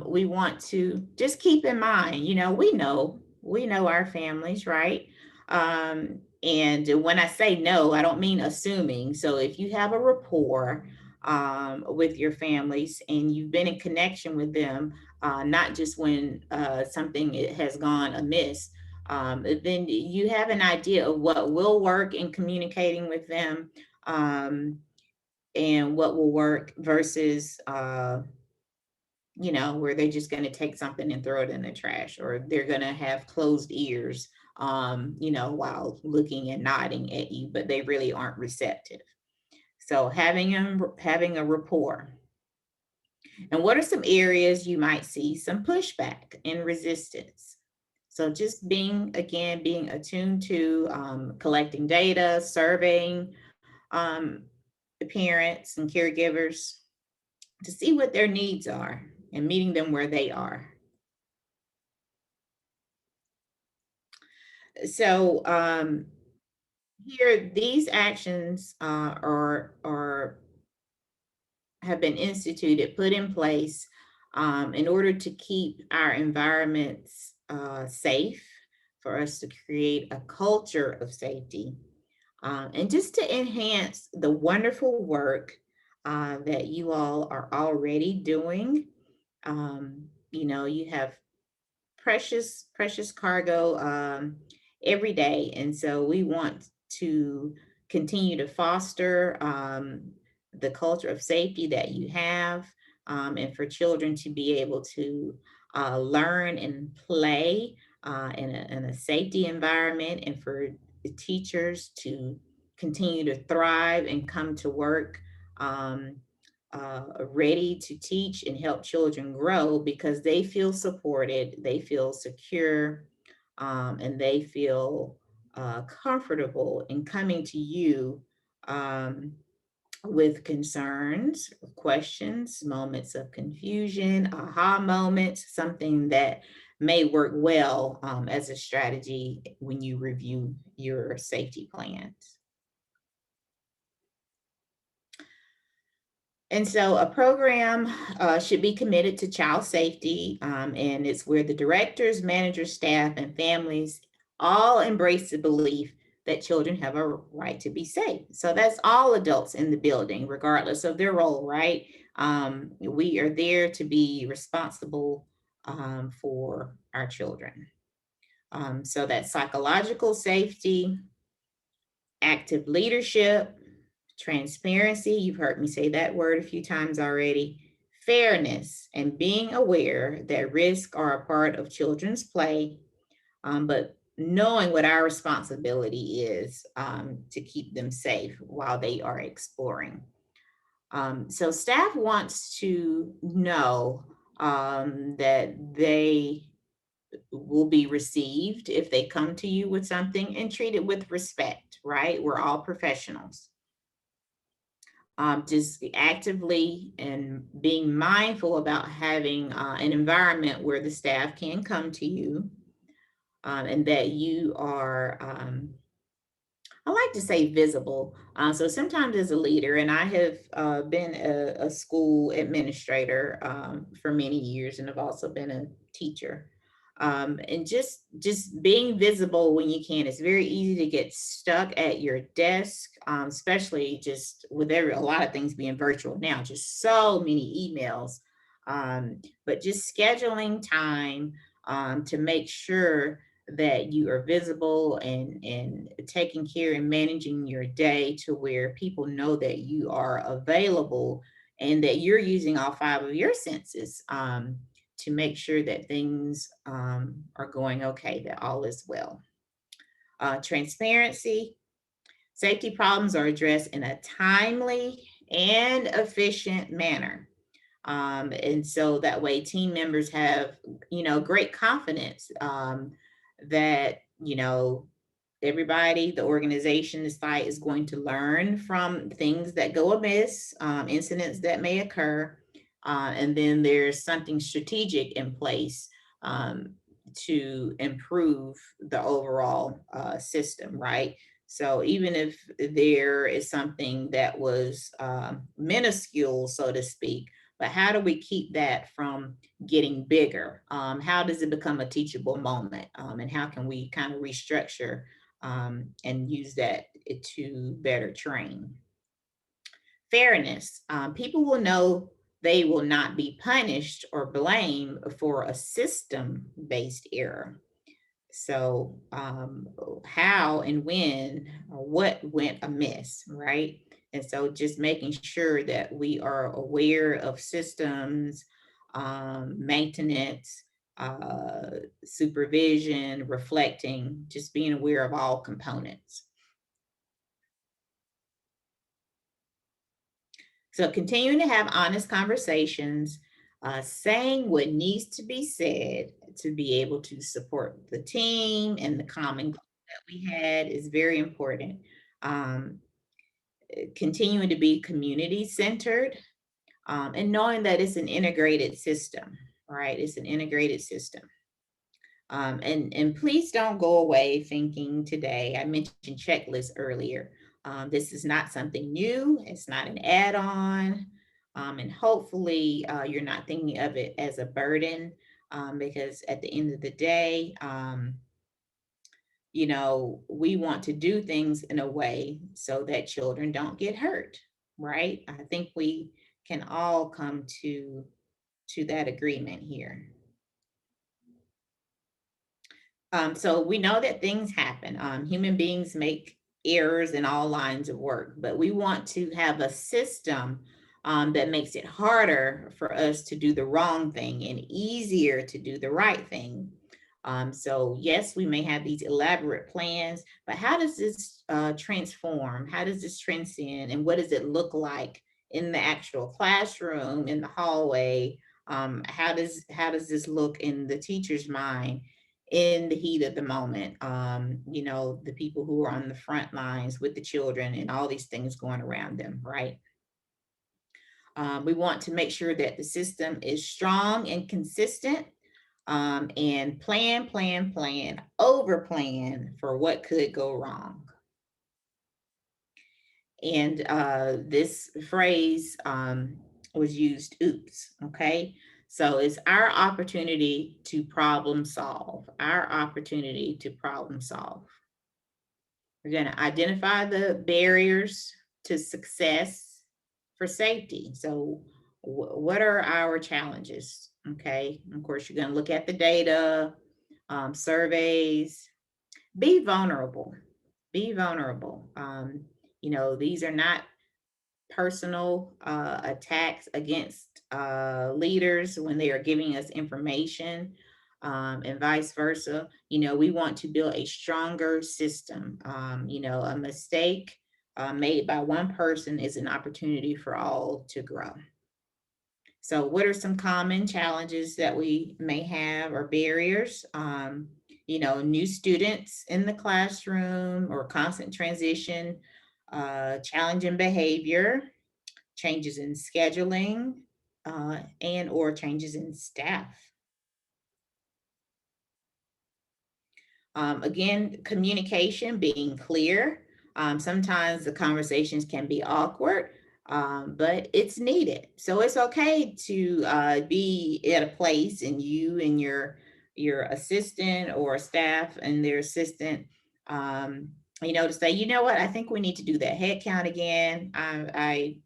we want to just keep in mind, we know our families, right? And when I say no, I don't mean assuming. So if you have a rapport with your families and you've been in connection with them, not just when something has gone amiss, then you have an idea of what will work in communicating with them. And what will work versus where they're just going to take something and throw it in the trash, or they're going to have closed ears while looking and nodding at you, but they really aren't receptive. So having a rapport. And what are some areas you might see some pushback and resistance? So just being attuned to collecting data, surveying parents and caregivers to see what their needs are and meeting them where they are. So here, these actions have been instituted, put in place in order to keep our environments safe, for us to create a culture of safety, and just to enhance the wonderful work that you all are already doing. You have precious, precious cargo every day. And so we want to continue to foster the culture of safety that you have, and for children to be able to learn and play in a safety environment, and for the teachers to continue to thrive and come to work ready to teach and help children grow, because they feel supported, they feel secure, and they feel comfortable in coming to you with concerns, questions, moments of confusion, aha moments, something that may work well as a strategy when you review your safety plans. And so a program should be committed to child safety, and it's where the directors, managers, staff, and families all embrace the belief that children have a right to be safe. So that's all adults in the building, regardless of their role, right? We are there to be responsible for our children. So that's psychological safety, active leadership, transparency, you've heard me say that word a few times already, fairness, and being aware that risks are a part of children's play, but knowing what our responsibility is to keep them safe while they are exploring. So staff wants to know that they will be received if they come to you with something, and treat it with respect, right? We're all professionals. Just actively and being mindful about having an environment where the staff can come to you, and that you are, I like to say, visible. So sometimes as a leader, and I have been a school administrator for many years, and I've also been a teacher. And just being visible when you can. It's very easy to get stuck at your desk, especially just with a lot of things being virtual now, just so many emails. But just scheduling time to make sure that you are visible and taking care and managing your day to where people know that you are available and that you're using all 5 of your senses to make sure that things are going okay, that all is well. Transparency. Safety problems are addressed in a timely and efficient manner. And so that way team members have, great confidence that, everybody, the organization, the site is going to learn from things that go amiss, incidents that may occur. And then there's something strategic in place to improve the overall system, right? So even if there is something that was minuscule, so to speak, but how do we keep that from getting bigger? How does it become a teachable moment? And how can we kind of restructure and use that to better train? Fairness. People will know they will not be punished or blamed for a system-based error. So how and when or what went amiss, right? And so just making sure that we are aware of systems, maintenance, supervision, reflecting, just being aware of all components. So continuing to have honest conversations, saying what needs to be said to be able to support the team and the common goal that we had is very important. Continuing to be community centered and knowing that it's an integrated system, right? It's an integrated system. And please don't go away thinking today, I mentioned checklists earlier. This is not something new. It's not an add-on. And hopefully you're not thinking of it as a burden because at the end of the day, we want to do things in a way so that children don't get hurt, right? I think we can all come to that agreement here. So we know that things happen. Human beings make errors in all lines of work, but we want to have a system that makes it harder for us to do the wrong thing and easier to do the right thing. So yes, we may have these elaborate plans, but how does this transform? How does this transcend? And what does it look like in the actual classroom, in the hallway? How does this look in the teacher's mind in the heat of the moment? The people who are on the front lines with the children and all these things going around them, right? We want to make sure that the system is strong and consistent and plan, over plan for what could go wrong. And this phrase was used, oops, okay? So it's our opportunity to problem solve, our opportunity to problem solve. We're going to identify the barriers to success for safety. So what are our challenges? Okay, of course, you're going to look at the data, surveys, be vulnerable, be vulnerable. These are not personal attacks against leaders when they are giving us information and vice versa. We want to build a stronger system. A mistake made by one person is an opportunity for all to grow. So what are some common challenges that we may have or barriers? You know, new students in the classroom or constant transition, challenging behavior, changes in scheduling, and or changes in staff. Again, communication, being clear. Sometimes the conversations can be awkward, but it's needed. So it's okay to be at a place and you and your assistant or staff and their assistant, you know, to say, you know what, I think we need to do that head count again. I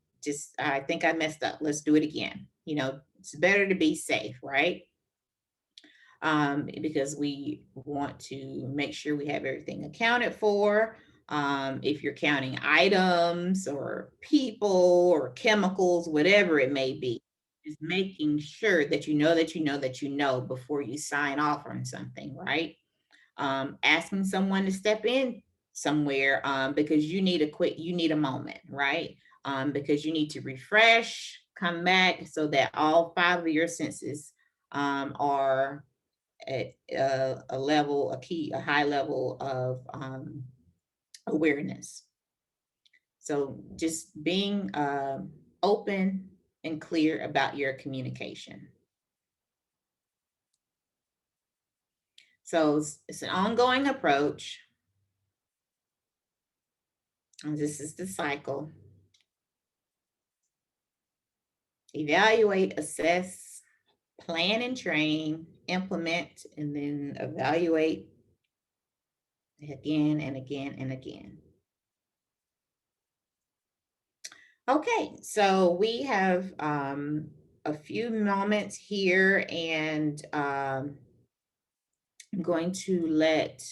think I messed up. Let's do it again. You know, it's better to be safe, right? Because we want to make sure we have everything accounted for. If you're counting items or people or chemicals, whatever it may be, is making sure that you know that you know that you know before you sign off on something, right? Asking someone to step in somewhere because you need a moment, right? Because you need to refresh, come back so that all 5 of your senses are at a high level of awareness. So just being open and clear about your communication. So it's an ongoing approach. And this is the cycle. Evaluate, assess, plan and train, implement, and then evaluate again and again and again. Okay, so we have a few moments here, and I'm going to let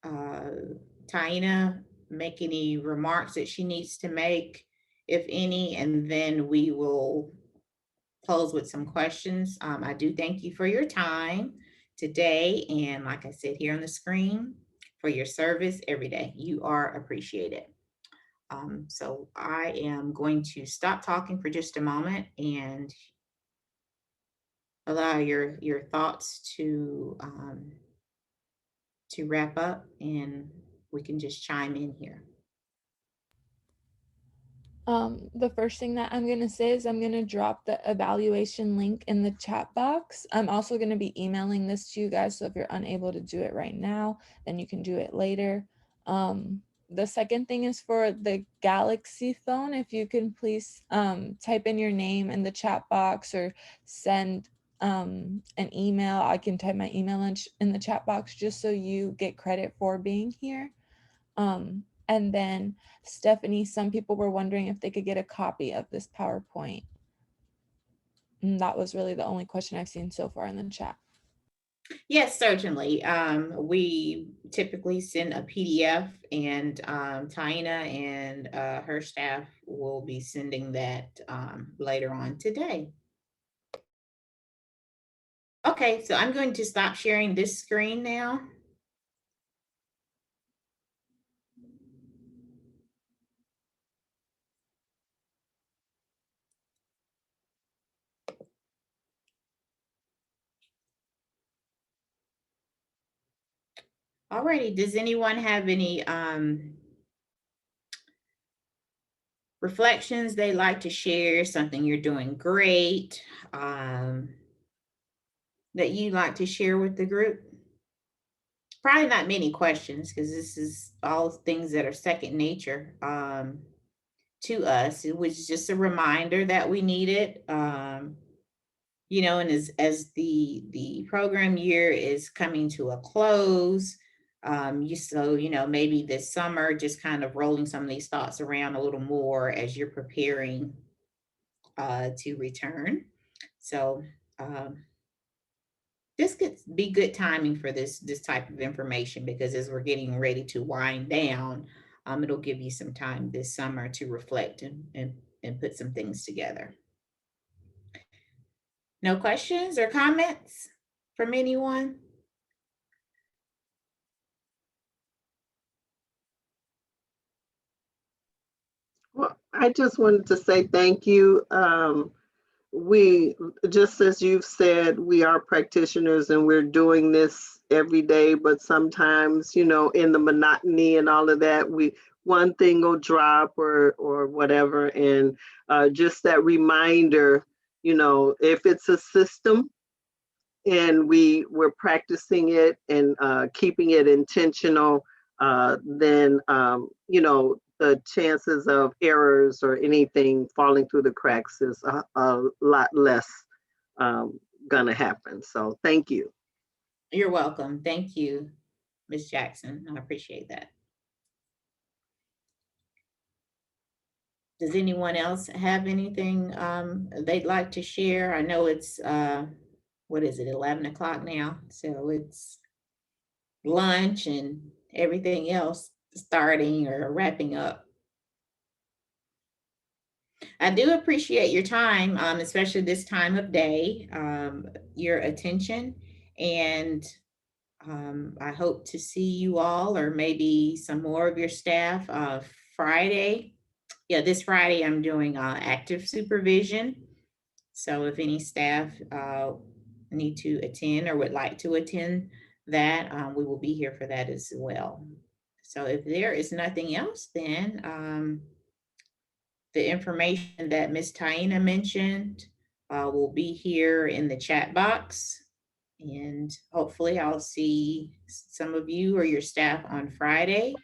Taina make any remarks that she needs to make, if any, and then we will close with some questions. I do thank you for your time today, and like I said here on the screen, for your service every day. You are appreciated. So I am going to stop talking for just a moment and allow your thoughts to wrap up, and we can just chime in here. The first thing that I'm going to say is I'm going to drop the evaluation link in the chat box. I'm also going to be emailing this to you guys, so if you're unable to do it right now, then you can do it later. The second thing is for the Galaxy phone, if you can please type in your name in the chat box or send an email. I can type my email in the chat box just so you get credit for being here. And then Stephanie, some people were wondering if they could get a copy of this PowerPoint. And that was really the only question I've seen so far in the chat. Yes, certainly. We typically send a PDF, and Taina and her staff will be sending that later on today. Okay, so I'm going to stop sharing this screen now. Alrighty, does anyone have any reflections they'd like to share, something you're doing great that you'd like to share with the group? Probably not many questions, because this is all things that are second nature to us. It was just a reminder that we needed. You know, and as the program year is coming to a close, you know, maybe this summer, just kind of rolling some of these thoughts around a little more as you're preparing to return. So this could be good timing for this type of information, because as we're getting ready to wind down, it'll give you some time this summer to reflect and put some things together. No questions or comments from anyone? Well, I just wanted to say thank you. we, just as you've said, we are practitioners and we're doing this every day, but sometimes, you know, in the monotony and all of that, one thing will drop or whatever. And just that reminder, you know, if it's a system and we're practicing it and keeping it intentional, then, you know, the chances of errors or anything falling through the cracks is a lot less gonna happen. So thank you. You're welcome. Thank you, Ms. Jackson. I appreciate that. Does anyone else have anything they'd like to share? I know it's, what is it, 11 o'clock now? So it's lunch and everything else starting or wrapping up. I do appreciate your time, especially this time of day, your attention, and I hope to see you all or maybe some more of your staff Friday. Yeah, this Friday I'm doing active supervision. So if any staff need to attend or would like to attend that, we will be here for that as well. So if there is nothing else, then the information that Ms. Taina mentioned will be here in the chat box. And hopefully I'll see some of you or your staff on Friday.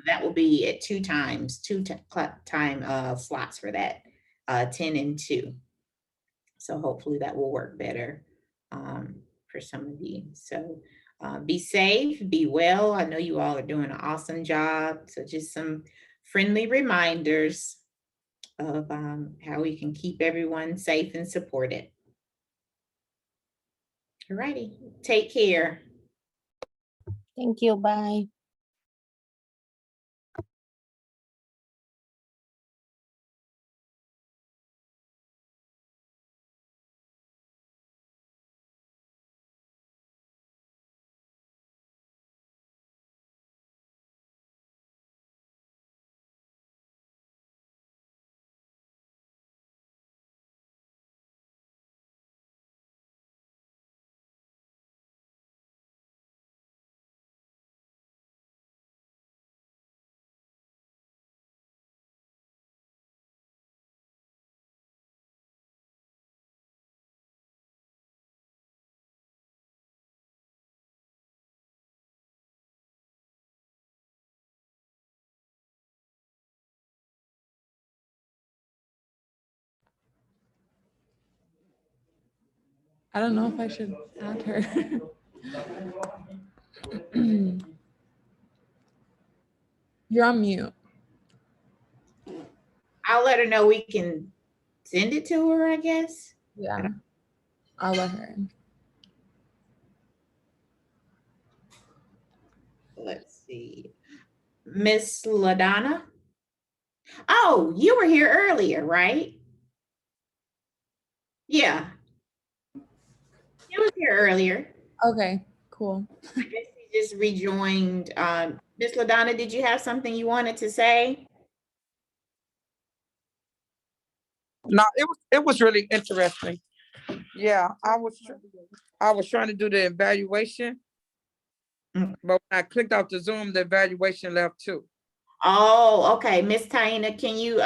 That will be at two time slots for that, 10 and 2. So hopefully that will work better for some of you. So be safe, be well. I know you all are doing an awesome job. So just some friendly reminders of how we can keep everyone safe and supported. All righty, take care. Thank you. Bye. I don't know if I should add her. You're on mute. I'll let her know we can send it to her, I guess. Yeah, I'll let her in. Let's see. Miss LaDonna? Oh, you were here earlier, right? Yeah. You was here earlier. Okay, cool. I guess you just rejoined. Miss LaDonna, did you have something you wanted to say? No, it was really interesting. Yeah, I was trying to do the evaluation, but when I clicked off the Zoom, the evaluation left too. Oh, okay. Miss Taina, can you,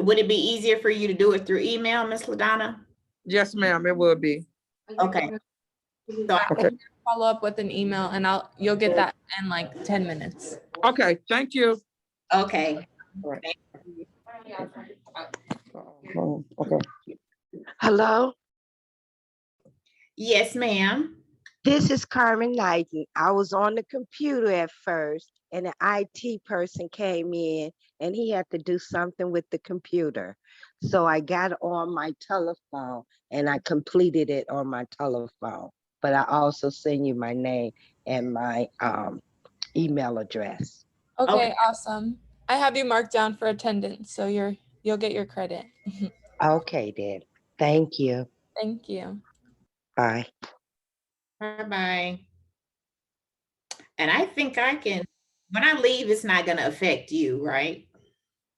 would it be easier for you to do it through email, Miss LaDonna? Yes, ma'am, it would be. Okay. So Okay. Follow up with an email and you'll get that in like 10 minutes. Okay, thank you. okay. All right. Oh, Okay. Hello, yes, ma'am. this is Carmen Knighton. I was on the computer at first and an IT person came in and he had to do something with the computer. So I got on my telephone and I completed it on my telephone. But I also send you my name and my email address. Okay, awesome. I have you marked down for attendance, so you'll get your credit. Okay, then. Thank you. Thank you. Bye. Bye-bye. And I think I can, when I leave, it's not gonna affect you, right?